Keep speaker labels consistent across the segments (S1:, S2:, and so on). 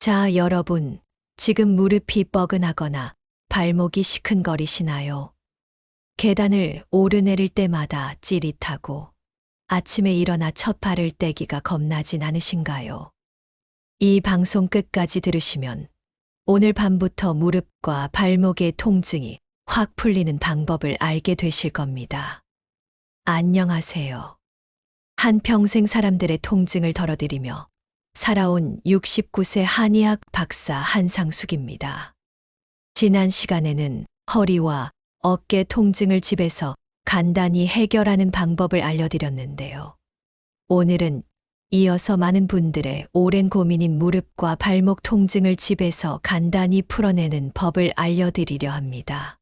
S1: 자, 여러분, 지금 무릎이 뻐근하거나 발목이 시큰거리시나요? 계단을 오르내릴 때마다 찌릿하고 아침에 일어나 첫 발을 떼기가 겁나진 않으신가요? 이 방송 끝까지 들으시면 오늘 밤부터 무릎과 발목의 통증이 확 풀리는 방법을 알게 되실 겁니다. 안녕하세요. 한평생 사람들의 통증을 덜어드리며 살아온 69세 한의학 박사 한상숙입니다. 지난 시간에는 허리와 어깨 통증을 집에서 간단히 해결하는 방법을 알려드렸는데요. 오늘은 이어서 많은 분들의 오랜 고민인 무릎과 발목 통증을 집에서 간단히 풀어내는 법을 알려드리려 합니다.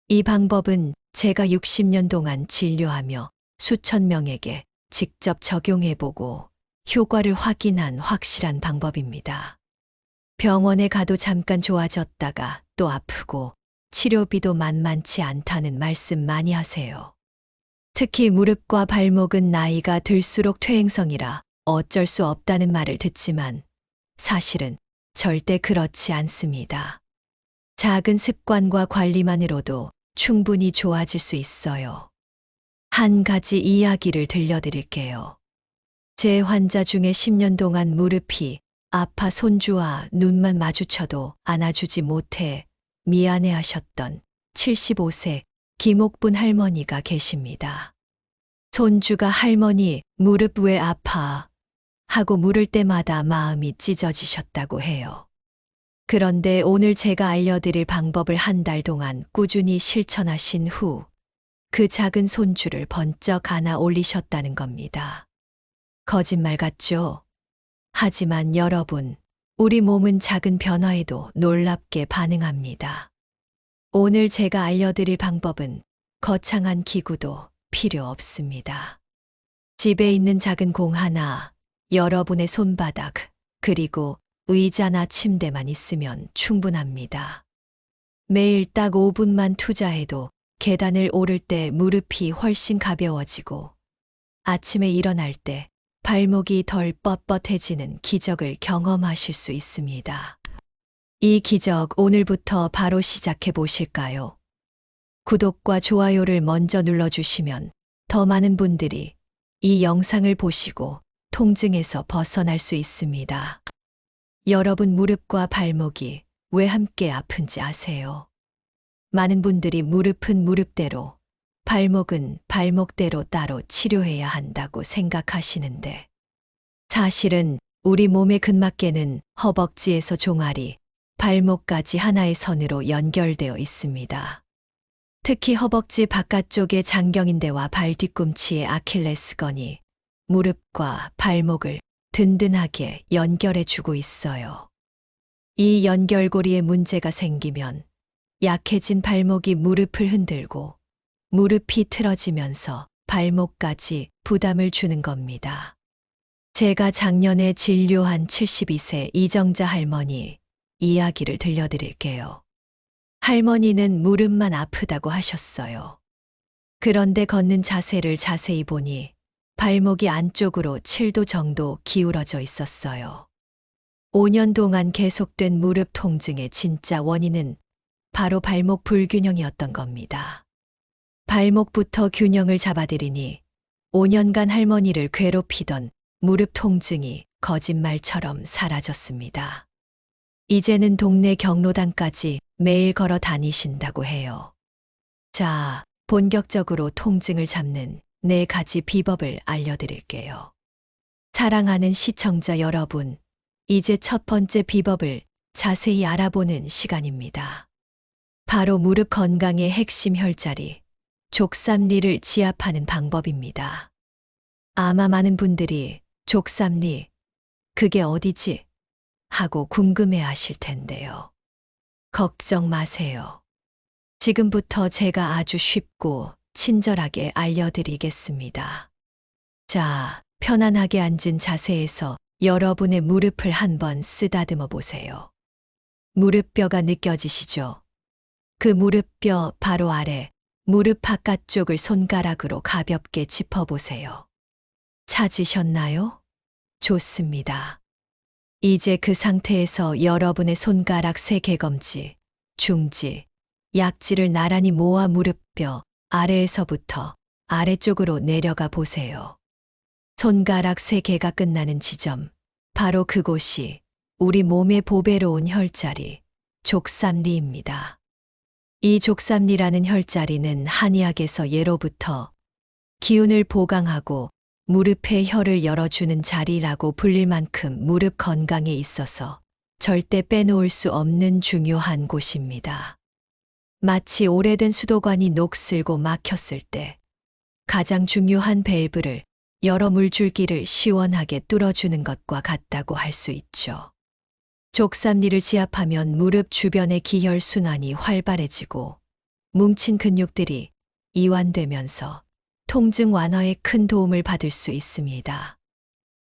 S1: 이 방법은 제가 60년 동안 진료하며 수천 명에게 직접 적용해보고 효과를 확인한 확실한 방법입니다. 병원에 가도 잠깐 좋아졌다가 또 아프고 치료비도 만만치 않다는 말씀 많이 하세요. 특히 무릎과 발목은 나이가 들수록 퇴행성이라 어쩔 수 없다는 말을 듣지만 사실은 절대 그렇지 않습니다. 작은 습관과 관리만으로도 충분히 좋아질 수 있어요. 한 가지 이야기를 들려드릴게요. 제 환자 중에 10년 동안 무릎이 아파 손주와 눈만 마주쳐도 안아주지 못해 미안해 하셨던 75세 김옥분 할머니가 계십니다. 손주가 할머니 무릎 왜 아파? 하고 물을 때마다 마음이 찢어지셨다고 해요. 그런데 오늘 제가 알려드릴 방법을 한 달 동안 꾸준히 실천하신 후 그 작은 손주를 번쩍 안아 올리셨다는 겁니다. 거짓말 같죠? 하지만 여러분, 우리 몸은 작은 변화에도 놀랍게 반응합니다. 오늘 제가 알려드릴 방법은 거창한 기구도 필요 없습니다. 집에 있는 작은 공 하나, 여러분의 손바닥, 그리고 의자나 침대만 있으면 충분합니다. 매일 딱 5분만 투자해도 계단을 오를 때 무릎이 훨씬 가벼워지고 아침에 일어날 때 발목이 덜 뻣뻣해지는 기적을 경험하실 수 있습니다. 이 기적 오늘부터 바로 시작해 보실까요? 구독과 좋아요를 먼저 눌러주시면 더 많은 분들이 이 영상을 보시고 통증에서 벗어날 수 있습니다. 여러분 무릎과 발목이 왜 함께 아픈지 아세요? 많은 분들이 무릎은 무릎대로, 발목은 발목대로 따로 치료해야 한다고 생각하시는데 사실은 우리 몸의 근막계는 허벅지에서 종아리, 발목까지 하나의 선으로 연결되어 있습니다. 특히 허벅지 바깥쪽의 장경인대와 발 뒤꿈치의 아킬레스건이 무릎과 발목을 든든하게 연결해 주고 있어요. 이 연결고리에 문제가 생기면 약해진 발목이 무릎을 흔들고 무릎이 틀어지면서 발목까지 부담을 주는 겁니다. 제가 작년에 진료한 72세 이정자 할머니 이야기를 들려드릴게요. 할머니는 무릎만 아프다고 하셨어요. 그런데 걷는 자세를 자세히 보니 발목이 안쪽으로 7도 정도 기울어져 있었어요. 5년 동안 계속된 무릎 통증의 진짜 원인은 바로 발목 불균형이었던 겁니다. 발목부터 균형을 잡아들이니 5년간 할머니를 괴롭히던 무릎 통증이 거짓말처럼 사라졌습니다. 이제는 동네 경로당까지 매일 걸어 다니신다고 해요. 자, 본격적으로 통증을 잡는 4가지 비법을 알려드릴게요. 사랑하는 시청자 여러분, 이제 첫 번째 비법을 자세히 알아보는 시간입니다. 바로 무릎 건강의 핵심 혈자리, 족삼리를 지압하는 방법입니다. 아마 많은 분들이 족삼리, 그게 어디지? 하고 궁금해 하실 텐데요. 걱정 마세요. 지금부터 제가 아주 쉽고 친절하게 알려드리겠습니다. 자, 편안하게 앉은 자세에서 여러분의 무릎을 한번 쓰다듬어 보세요. 무릎뼈가 느껴지시죠? 그 무릎뼈 바로 아래, 무릎 바깥쪽을 손가락으로 가볍게 짚어보세요. 찾으셨나요? 좋습니다. 이제 그 상태에서 여러분의 손가락 3개검지, 중지, 약지를 나란히 모아 무릎뼈 아래에서부터 아래쪽으로 내려가 보세요. 손가락 3개가 끝나는 지점, 바로 그곳이 우리 몸의 보배로운 혈자리, 족삼리입니다. 이 족삼리라는 혈자리는 한의학에서 예로부터 기운을 보강하고 무릎의 혈을 열어주는 자리라고 불릴 만큼 무릎 건강에 있어서 절대 빼놓을 수 없는 중요한 곳입니다. 마치 오래된 수도관이 녹슬고 막혔을 때 가장 중요한 밸브를 열어 물줄기를 시원하게 뚫어주는 것과 같다고 할 수 있죠. 족삼리를 지압하면 무릎 주변의 기혈 순환이 활발해지고 뭉친 근육들이 이완되면서 통증 완화에 큰 도움을 받을 수 있습니다.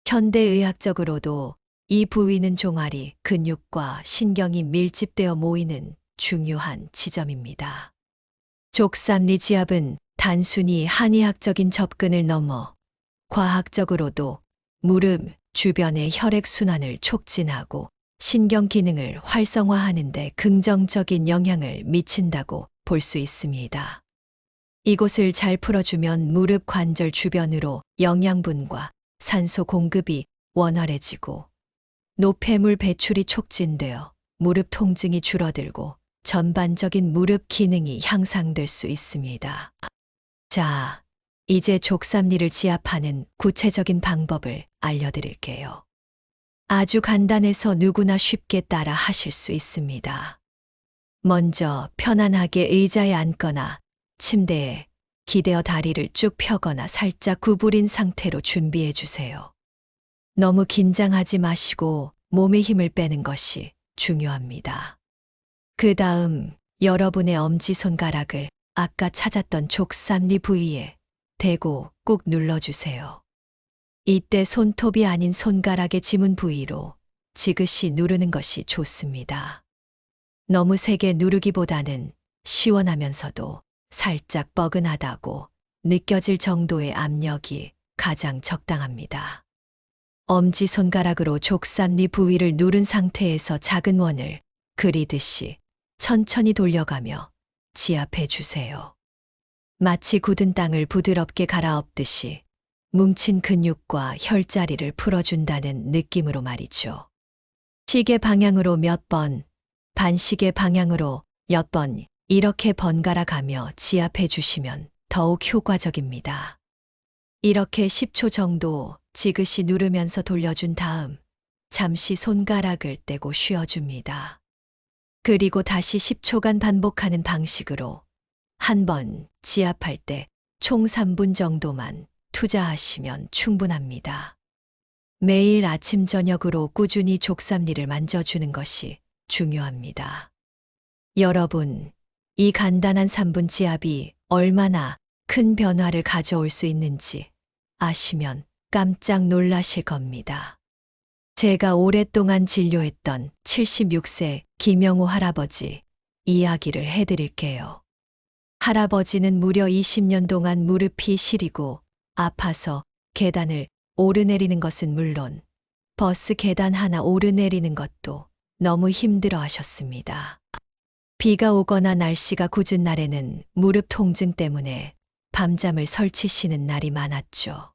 S1: 현대의학적으로도 이 부위는 종아리, 근육과 신경이 밀집되어 모이는 중요한 지점입니다. 족삼리 지압은 단순히 한의학적인 접근을 넘어 과학적으로도 무릎 주변의 혈액순환을 촉진하고 신경 기능을 활성화하는 데 긍정적인 영향을 미친다고 볼 수 있습니다. 이곳을 잘 풀어주면 무릎 관절 주변으로 영양분과 산소 공급이 원활해지고 노폐물 배출이 촉진되어 무릎 통증이 줄어들고 전반적인 무릎 기능이 향상될 수 있습니다. 자, 이제 족삼리를 지압하는 구체적인 방법을 알려드릴게요. 아주 간단해서 누구나 쉽게 따라 하실 수 있습니다. 먼저 편안하게 의자에 앉거나 침대에 기대어 다리를 쭉 펴거나 살짝 구부린 상태로 준비해 주세요. 너무 긴장하지 마시고 몸의 힘을 빼는 것이 중요합니다. 그 다음 여러분의 엄지손가락을 아까 찾았던 족삼리 부위에 대고 꾹 눌러주세요. 이때 손톱이 아닌 손가락의 지문 부위로 지그시 누르는 것이 좋습니다. 너무 세게 누르기보다는 시원하면서도 살짝 뻐근하다고 느껴질 정도의 압력이 가장 적당합니다. 엄지손가락으로 족삼리 부위를 누른 상태에서 작은 원을 그리듯이 천천히 돌려가며 지압해 주세요. 마치 굳은 땅을 부드럽게 갈아엎듯이 뭉친 근육과 혈자리를 풀어준다는 느낌으로 말이죠. 시계 방향으로 몇 번, 반시계 방향으로 몇 번 이렇게 번갈아 가며 지압해 주시면 더욱 효과적입니다. 이렇게 10초 정도 지그시 누르면서 돌려준 다음 잠시 손가락을 떼고 쉬어줍니다. 그리고 다시 10초간 반복하는 방식으로 한 번 지압할 때 총 3분 정도만 투자하시면 충분합니다. 매일 아침 저녁으로 꾸준히 족삼리를 만져주는 것이 중요합니다. 여러분, 이 간단한 3분 지압이 얼마나 큰 변화를 가져올 수 있는지 아시면 깜짝 놀라실 겁니다. 제가 오랫동안 진료했던 76세 김영우 할아버지 이야기를 해드릴게요. 할아버지는 무려 20년 동안 무릎이 시리고 아파서 계단을 오르내리는 것은 물론 버스 계단 하나 오르내리는 것도 너무 힘들어 하셨습니다. 비가 오거나 날씨가 궂은 날에는 무릎 통증 때문에 밤잠을 설치시는 날이 많았죠.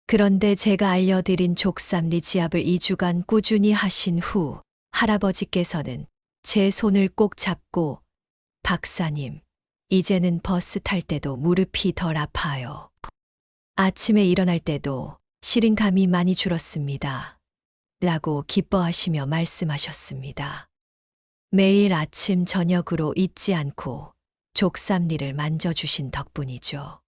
S1: 그런데 제가 알려드린 족삼리 지압을 2주간 꾸준히 하신 후 할아버지께서는 제 손을 꼭 잡고 박사님, 이제는 버스 탈 때도 무릎이 덜 아파요. 아침에 일어날 때도 시린 감이 많이 줄었습니다. 라고 기뻐하시며 말씀하셨습니다. 매일 아침 저녁으로 잊지 않고 족삼리를 만져주신 덕분이죠.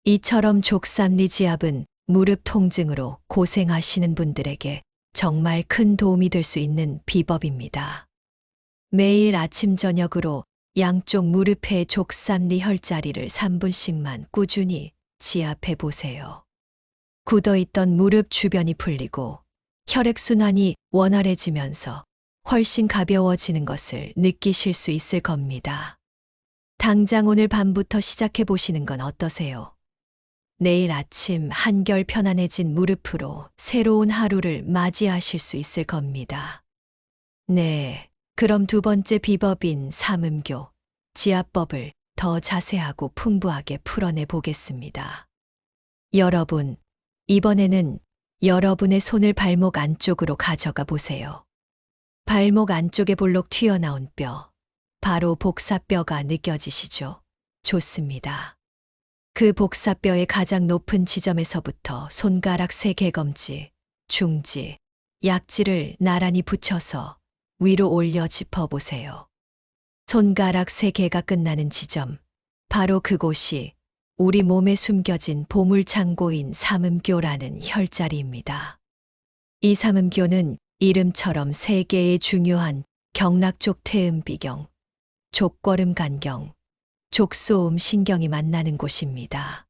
S1: 이처럼 족삼리 지압은 무릎 통증으로 고생하시는 분들에게 정말 큰 도움이 될 수 있는 비법입니다. 매일 아침 저녁으로 양쪽 무릎의 족삼리 혈자리를 3분씩만 꾸준히 지압해 보세요. 굳어있던 무릎 주변이 풀리고 혈액순환이 원활해지면서 훨씬 가벼워지는 것을 느끼실 수 있을 겁니다. 당장 오늘 밤부터 시작해 보시는 건 어떠세요? 내일 아침 한결 편안해진 무릎으로 새로운 하루를 맞이하실 수 있을 겁니다. 네, 그럼 두 번째 비법인 삼음교, 지압법을 더 자세하고 풍부하게 풀어내 보겠습니다. 여러분, 이번에는 여러분의 손을 발목 안쪽으로 가져가 보세요. 발목 안쪽에 볼록 튀어나온 뼈, 바로 복사뼈가 느껴지시죠? 좋습니다. 그 복사뼈의 가장 높은 지점에서부터 손가락 3개검지, 중지, 약지를 나란히 붙여서 위로 올려 짚어보세요. 손가락 3개가 끝나는 지점, 바로 그곳이 우리 몸에 숨겨진 보물창고인 삼음교라는 혈자리입니다. 이 삼음교는 이름처럼 3개의 중요한 경락 쪽 태음비경, 족걸음 간경, 족소음 신경이 만나는 곳입니다.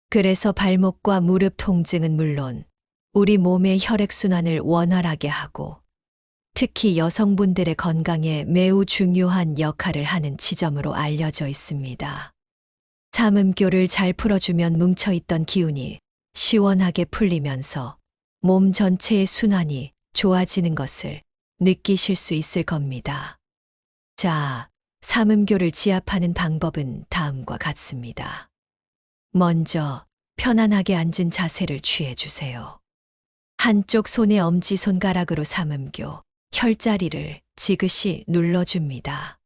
S1: 그래서 발목과 무릎 통증은 물론 우리 몸의 혈액순환을 원활하게 하고 특히 여성분들의 건강에 매우 중요한 역할을 하는 지점으로 알려져 있습니다. 삼음교를 잘 풀어주면 뭉쳐있던 기운이 시원하게 풀리면서 몸 전체의 순환이 좋아지는 것을 느끼실 수 있을 겁니다. 자, 삼음교를 지압하는 방법은 다음과 같습니다. 먼저 편안하게 앉은 자세를 취해주세요. 한쪽 손의 엄지손가락으로 삼음교, 혈자리를 지그시 눌러줍니다.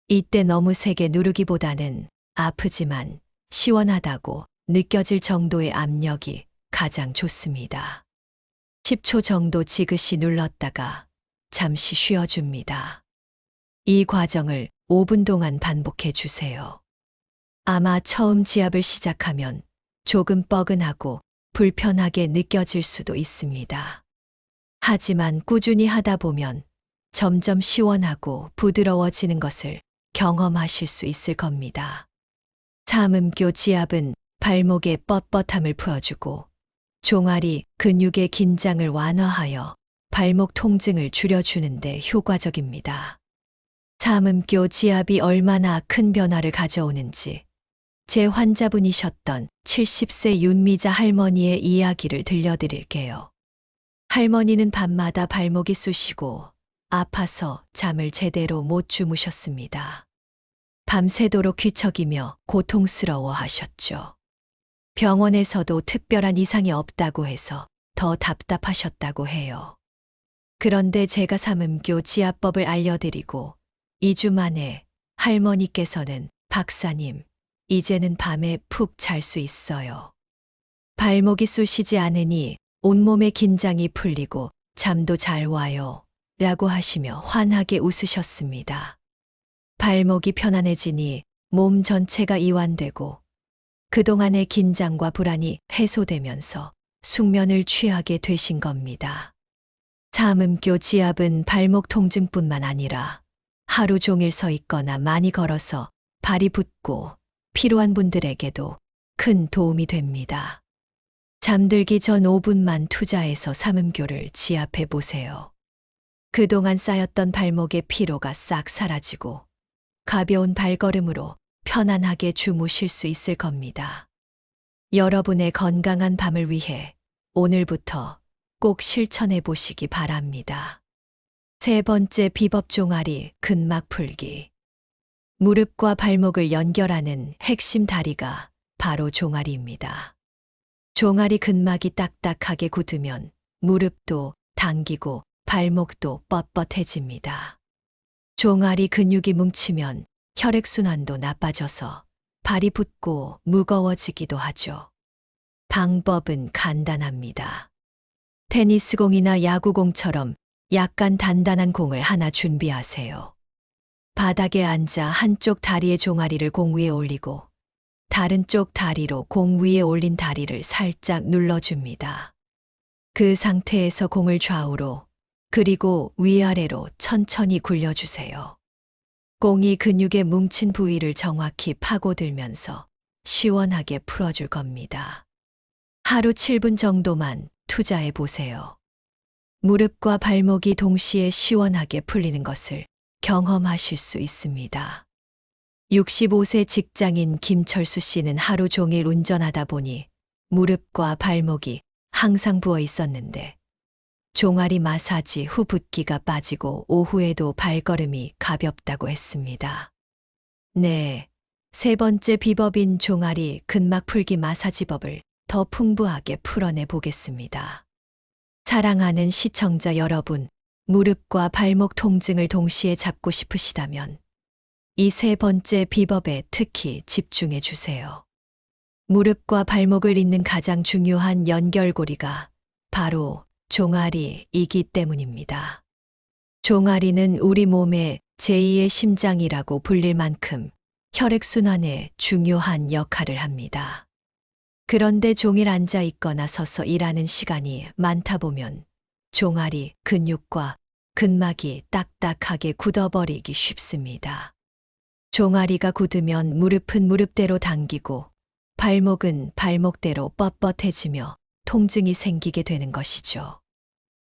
S1: 이때 너무 세게 누르기보다는 아프지만 시원하다고 느껴질 정도의 압력이 가장 좋습니다. 10초 정도 지그시 눌렀다가 잠시 쉬어줍니다. 이 과정을 5분 동안 반복해 주세요. 아마 처음 지압을 시작하면 조금 뻐근하고 불편하게 느껴질 수도 있습니다. 하지만 꾸준히 하다 보면 점점 시원하고 부드러워지는 것을 경험하실 수 있을 겁니다. 삼음교 지압은 발목의 뻣뻣함을 풀어주고 종아리 근육의 긴장을 완화하여 발목 통증을 줄여주는데 효과적입니다. 삼음교 지압이 얼마나 큰 변화를 가져오는지 제 환자분이셨던 70세 윤미자 할머니의 이야기를 들려드릴게요. 할머니는 밤마다 발목이 쑤시고 아파서 잠을 제대로 못 주무셨습니다. 밤새도록 뒤척이며 고통스러워 하셨죠. 병원에서도 특별한 이상이 없다고 해서 더 답답하셨다고 해요. 그런데 제가 삼음교 지압법을 알려드리고 2주 만에 할머니께서는 박사님, 이제는 밤에 푹 잘 수 있어요. 발목이 쑤시지 않으니 온몸의 긴장이 풀리고 잠도 잘 와요. 라고 하시며 환하게 웃으셨습니다. 발목이 편안해지니 몸 전체가 이완되고 그동안의 긴장과 불안이 해소되면서 숙면을 취하게 되신 겁니다. 삼음교 지압은 발목 통증뿐만 아니라 하루 종일 서 있거나 많이 걸어서 발이 붓고 피로한 분들에게도 큰 도움이 됩니다. 잠들기 전 5분만 투자해서 삼음교를 지압해 보세요. 그동안 쌓였던 발목의 피로가 싹 사라지고 가벼운 발걸음으로 편안하게 주무실 수 있을 겁니다. 여러분의 건강한 밤을 위해 오늘부터 꼭 실천해 보시기 바랍니다. 세 번째 비법 종아리 근막 풀기. 무릎과 발목을 연결하는 핵심 다리가 바로 종아리입니다. 종아리 근막이 딱딱하게 굳으면 무릎도 당기고 발목도 뻣뻣해집니다. 종아리 근육이 뭉치면 혈액순환도 나빠져서 발이 붓고 무거워지기도 하죠. 방법은 간단합니다. 테니스공이나 야구공처럼 약간 단단한 공을 하나 준비하세요. 바닥에 앉아 한쪽 다리의 종아리를 공 위에 올리고 다른 쪽 다리로 공 위에 올린 다리를 살짝 눌러줍니다. 그 상태에서 공을 좌우로 그리고 위아래로 천천히 굴려주세요. 공이 근육에 뭉친 부위를 정확히 파고들면서 시원하게 풀어줄 겁니다. 하루 7분 정도만 투자해 보세요. 무릎과 발목이 동시에 시원하게 풀리는 것을 경험하실 수 있습니다. 65세 직장인 김철수 씨는 하루 종일 운전하다 보니 무릎과 발목이 항상 부어 있었는데 종아리 마사지 후 붓기가 빠지고 오후에도 발걸음이 가볍다고 했습니다. 네, 세 번째 비법인 종아리 근막 풀기 마사지법을 더 풍부하게 풀어내 보겠습니다. 사랑하는 시청자 여러분, 무릎과 발목 통증을 동시에 잡고 싶으시다면 이 세 번째 비법에 특히 집중해 주세요. 무릎과 발목을 잇는 가장 중요한 연결고리가 바로 종아리이기 때문입니다. 종아리는 우리 몸의 제2의 심장이라고 불릴 만큼 혈액순환에 중요한 역할을 합니다. 그런데 종일 앉아 있거나 서서 일하는 시간이 많다 보면 종아리 근육과 근막이 딱딱하게 굳어버리기 쉽습니다. 종아리가 굳으면 무릎은 무릎대로 당기고 발목은 발목대로 뻣뻣해지며 통증이 생기게 되는 것이죠.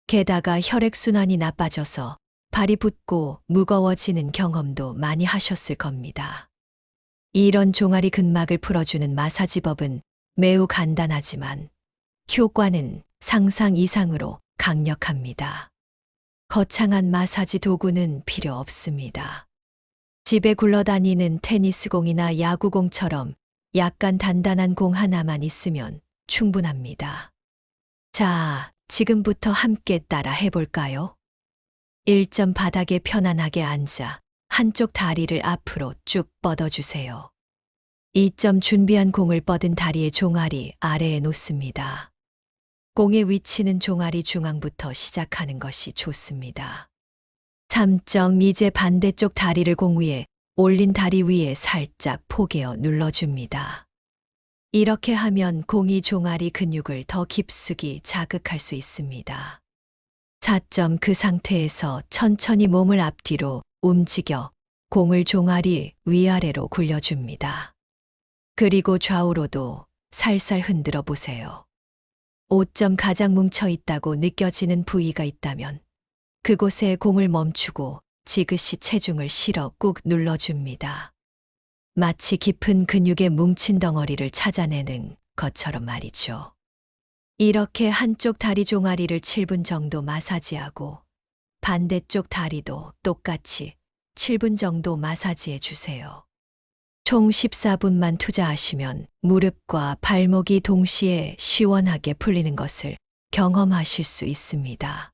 S1: 게다가 혈액순환이 나빠져서 발이 붓고 무거워지는 경험도 많이 하셨을 겁니다. 이런 종아리 근막을 풀어주는 마사지법은 매우 간단하지만 효과는 상상 이상으로 강력합니다. 거창한 마사지 도구는 필요 없습니다. 집에 굴러다니는 테니스공이나 야구공처럼 약간 단단한 공 하나만 있으면 충분합니다. 자, 지금부터 함께 따라 해볼까요? 1점 바닥에 편안하게 앉아 한쪽 다리를 앞으로 쭉 뻗어주세요. 2점 준비한 공을 뻗은 다리의 종아리 아래에 놓습니다. 공의 위치는 종아리 중앙부터 시작하는 것이 좋습니다. 3점 이제 반대쪽 다리를 공 위에 올린 다리 위에 살짝 포개어 눌러줍니다. 이렇게 하면 공이 종아리 근육을 더 깊숙이 자극할 수 있습니다. 4점 그 상태에서 천천히 몸을 앞뒤로 움직여 공을 종아리 위아래로 굴려줍니다. 그리고 좌우로도 살살 흔들어 보세요. 5점 가장 뭉쳐 있다고 느껴지는 부위가 있다면 그곳에 공을 멈추고 지그시 체중을 실어 꾹 눌러줍니다. 마치 깊은 근육의 뭉친 덩어리를 찾아내는 것처럼 말이죠. 이렇게 한쪽 다리 종아리를 7분 정도 마사지하고 반대쪽 다리도 똑같이 7분 정도 마사지해 주세요. 총 14분만 투자하시면 무릎과 발목이 동시에 시원하게 풀리는 것을 경험하실 수 있습니다.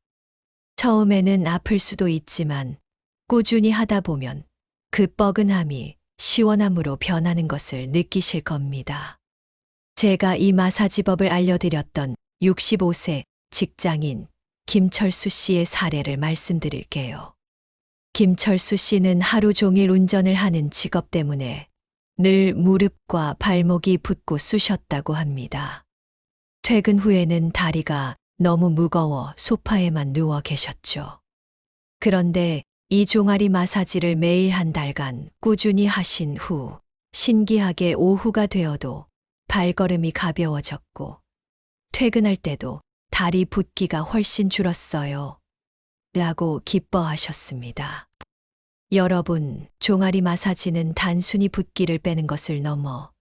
S1: 처음에는 아플 수도 있지만 꾸준히 하다 보면 그 뻐근함이 시원함으로 변하는 것을 느끼실 겁니다. 제가 이 마사지법을 알려드렸던 65세 직장인 김철수 씨의 사례를 말씀드릴게요. 김철수 씨는 하루 종일 운전을 하는 직업 때문에 늘 무릎과 발목이 붓고 쑤셨다고 합니다. 퇴근 후에는 다리가 너무 무거워 소파에만 누워 계셨죠. 그런데 이 종아리 마사지를 매일 한 달간 꾸준히 하신 후 신기하게 오후가 되어도 발걸음이 가벼워졌고 퇴근할 때도 다리 붓기가 훨씬 줄었어요. 라고 기뻐하셨습니다. 여러분, 종아리 마사지는 단순히 붓기를 빼는 것을 넘어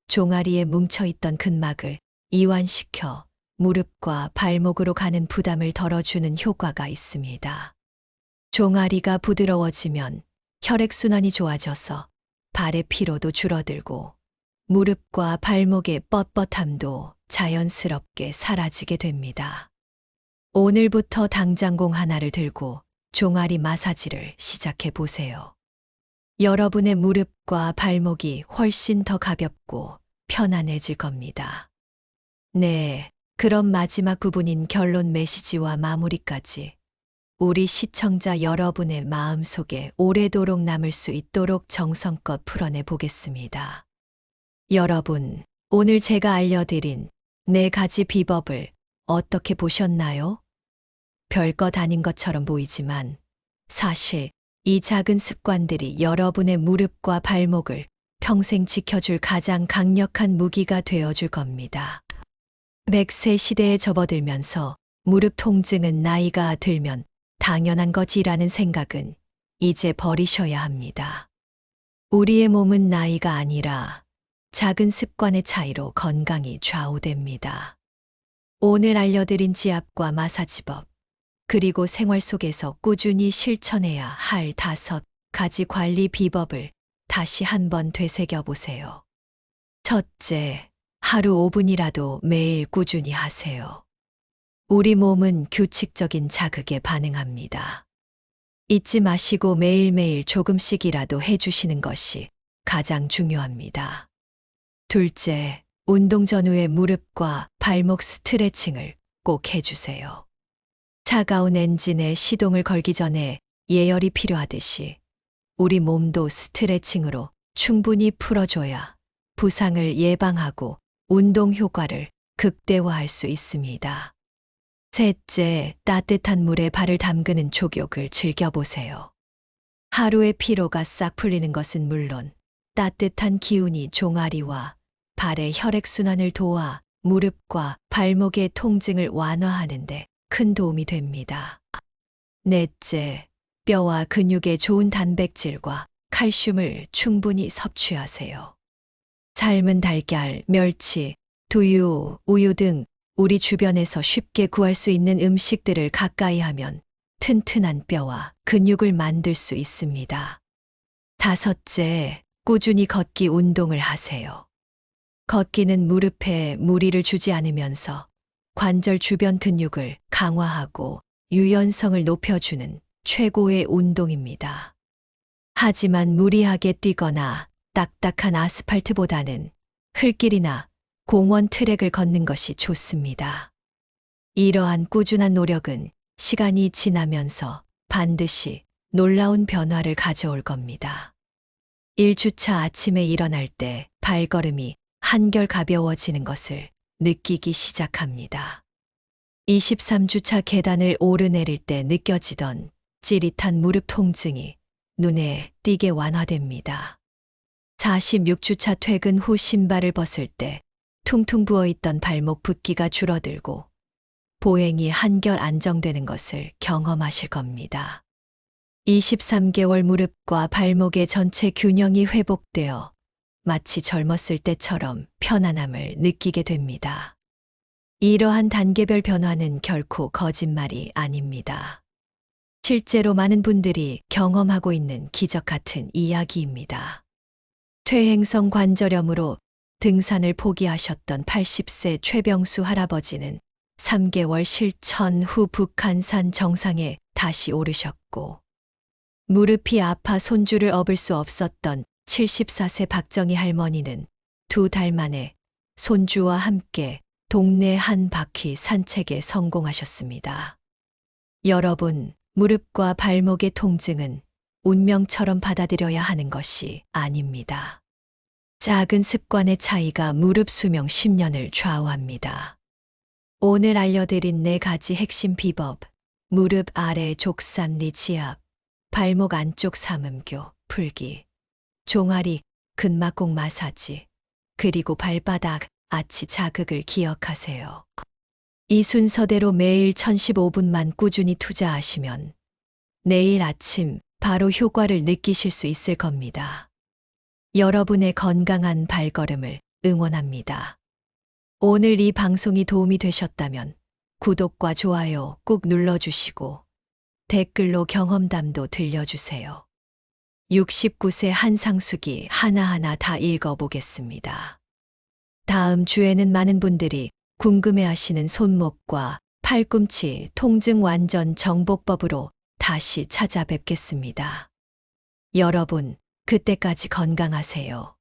S1: 종아리에 뭉쳐있던 근막을 이완시켜 무릎과 발목으로 가는 부담을 덜어주는 효과가 있습니다. 종아리가 부드러워지면 혈액순환이 좋아져서 발의 피로도 줄어들고 무릎과 발목의 뻣뻣함도 자연스럽게 사라지게 됩니다. 오늘부터 당장 공 하나를 들고 종아리 마사지를 시작해 보세요. 여러분의 무릎과 발목이 훨씬 더 가볍고 편안해질 겁니다. 네, 그럼 마지막 부분인 결론 메시지와 마무리까지 우리 시청자 여러분의 마음속에 오래도록 남을 수 있도록 정성껏 풀어내 보겠습니다. 여러분, 오늘 제가 알려드린 4가지 비법을 어떻게 보셨나요? 별것 아닌 것처럼 보이지만 사실 이 작은 습관들이 여러분의 무릎과 발목을 평생 지켜줄 가장 강력한 무기가 되어줄 겁니다. 100세 시대에 접어들면서 무릎 통증은 나이가 들면 당연한 것이라는 생각은 이제 버리셔야 합니다. 우리의 몸은 나이가 아니라 작은 습관의 차이로 건강이 좌우됩니다. 오늘 알려드린 지압과 마사지법, 그리고 생활 속에서 꾸준히 실천해야 할 5가지 관리 비법을 다시 한번 되새겨 보세요. 첫째, 하루 5분이라도 매일 꾸준히 하세요. 우리 몸은 규칙적인 자극에 반응합니다. 잊지 마시고 매일매일 조금씩이라도 해주시는 것이 가장 중요합니다. 둘째, 운동 전후에 무릎과 발목 스트레칭을 꼭 해주세요. 차가운 엔진에 시동을 걸기 전에 예열이 필요하듯이 우리 몸도 스트레칭으로 충분히 풀어줘야 부상을 예방하고 운동 효과를 극대화할 수 있습니다. 셋째, 따뜻한 물에 발을 담그는 족욕을 즐겨보세요. 하루의 피로가 싹 풀리는 것은 물론 따뜻한 기운이 종아리와 발의 혈액순환을 도와 무릎과 발목의 통증을 완화하는 데 큰 도움이 됩니다. 넷째, 뼈와 근육에 좋은 단백질과 칼슘을 충분히 섭취하세요. 삶은 달걀, 멸치, 두유, 우유 등 우리 주변에서 쉽게 구할 수 있는 음식들을 가까이 하면 튼튼한 뼈와 근육을 만들 수 있습니다. 다섯째, 꾸준히 걷기 운동을 하세요. 걷기는 무릎에 무리를 주지 않으면서 관절 주변 근육을 강화하고 유연성을 높여주는 최고의 운동입니다. 하지만 무리하게 뛰거나 딱딱한 아스팔트보다는 흙길이나 공원 트랙을 걷는 것이 좋습니다. 이러한 꾸준한 노력은 시간이 지나면서 반드시 놀라운 변화를 가져올 겁니다. 1주차 아침에 일어날 때 발걸음이 한결 가벼워지는 것을 느끼기 시작합니다. 23주차 계단을 오르내릴 때 느껴지던 찌릿한 무릎 통증이 눈에 띄게 완화됩니다. 46주차 퇴근 후 신발을 벗을 때 퉁퉁 부어있던 발목 붓기가 줄어들고 보행이 한결 안정되는 것을 경험하실 겁니다. 23개월 무릎과 발목의 전체 균형이 회복되어 마치 젊었을 때처럼 편안함을 느끼게 됩니다. 이러한 단계별 변화는 결코 거짓말이 아닙니다. 실제로 많은 분들이 경험하고 있는 기적 같은 이야기입니다. 퇴행성 관절염으로 등산을 포기하셨던 80세 최병수 할아버지는 3개월 실천 후 북한산 정상에 다시 오르셨고, 무릎이 아파 손주를 업을 수 없었던 74세 박정희 할머니는 2달 만에 손주와 함께 동네 한 바퀴 산책에 성공하셨습니다. 여러분, 무릎과 발목의 통증은 운명처럼 받아들여야 하는 것이 아닙니다. 작은 습관의 차이가 무릎 수명 10년을 좌우합니다. 오늘 알려드린 4가지 핵심 비법, 무릎 아래 족삼리 지압, 발목 안쪽 삼음교 풀기, 종아리 근막공 마사지, 그리고 발바닥 아치 자극을 기억하세요. 이 순서대로 매일 1015분만 꾸준히 투자하시면 내일 아침 바로 효과를 느끼실 수 있을 겁니다. 여러분의 건강한 발걸음을 응원합니다. 오늘 이 방송이 도움이 되셨다면 구독과 좋아요 꾹 눌러주시고 댓글로 경험담도 들려주세요. 69세 한상숙이 하나하나 다 읽어보겠습니다. 다음 주에는 많은 분들이 궁금해하시는 손목과 팔꿈치 통증 완전 정복법으로 다시 찾아뵙겠습니다. 여러분, 그때까지 건강하세요.